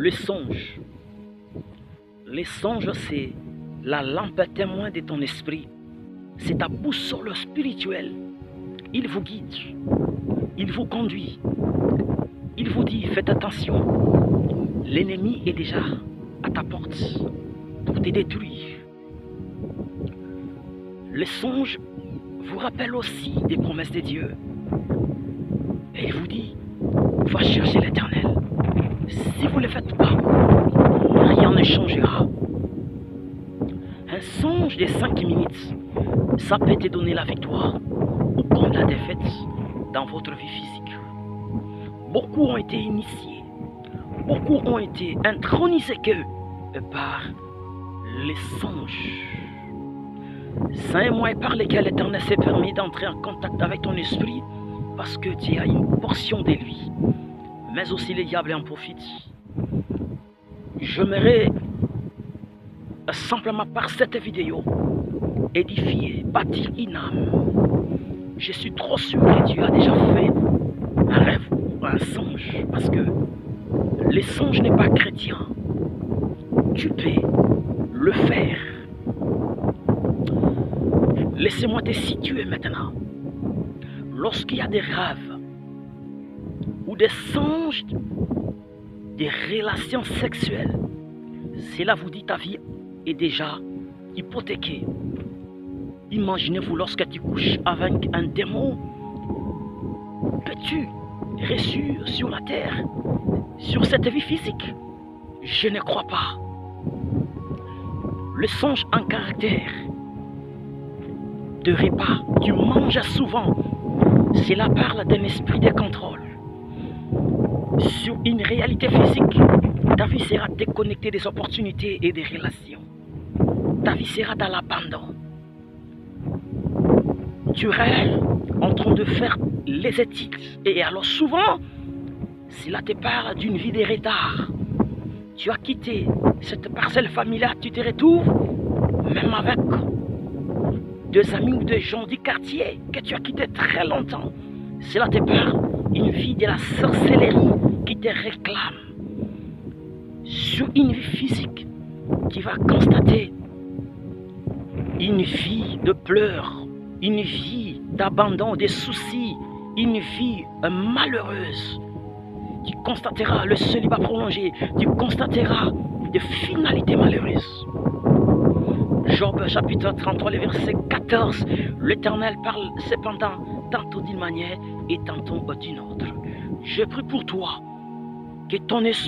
Le songe. Les songes, c'est la lampe témoin de ton esprit. C'est ta boussole spirituelle. Il vous guide. Il vous conduit. Il vous dit, faites attention. L'ennemi est déjà à ta porte pour te détruire. Les songes vous rappellent aussi des promesses de Dieu. Et il vous dit, va chercher l'Éternel. Si vous ne le faites pas, rien ne changera. Un songe de 5 minutes, ça peut te donner la victoire ou comme la défaite dans votre vie physique. Beaucoup ont été initiés, beaucoup ont été intronisés par les songes. C'est un moyen par lequel l'Éternel s'est permis d'entrer en contact avec ton esprit parce que tu as une portion de lui. Mais aussi le diable en profite. J'aimerais simplement par cette vidéo édifier, bâtir une âme. Je suis trop sûr que tu as déjà fait un rêve ou un songe parce que le songe n'est pas chrétien. Tu peux le faire. Laissez-moi te situer maintenant. Lorsqu'il y a des rêves ou des songes, des relations sexuelles, cela vous dit ta vie est déjà hypothéquée. Imaginez-vous lorsque tu couches avec un démon, peux-tu réussir sur la terre, sur cette vie physique? Je ne crois pas. Le songe en caractère de repas, tu manges souvent, cela parle d'un esprit de contrôle. Sur une réalité physique, ta vie sera déconnectée des opportunités et des relations. Ta vie sera dans l'abandon. Tu rêves en train de faire les études. Et alors souvent, cela te parle d'une vie de retard. Tu as quitté cette parcelle familiale, tu te retrouves même avec deux amis ou des gens du quartier que tu as quitté très longtemps. Cela te parle une vie de la sorcellerie qui te réclame. Sur une vie physique, tu vas constater une vie de pleurs, une vie d'abandon, des soucis, une vie malheureuse. Tu constateras le célibat prolongé, tu constateras des finalités malheureuses. Job chapitre 33, le verset 14, l'Éternel parle cependant tantôt d'une manière et tantôt d'une autre. Je prie pour toi que ton esprit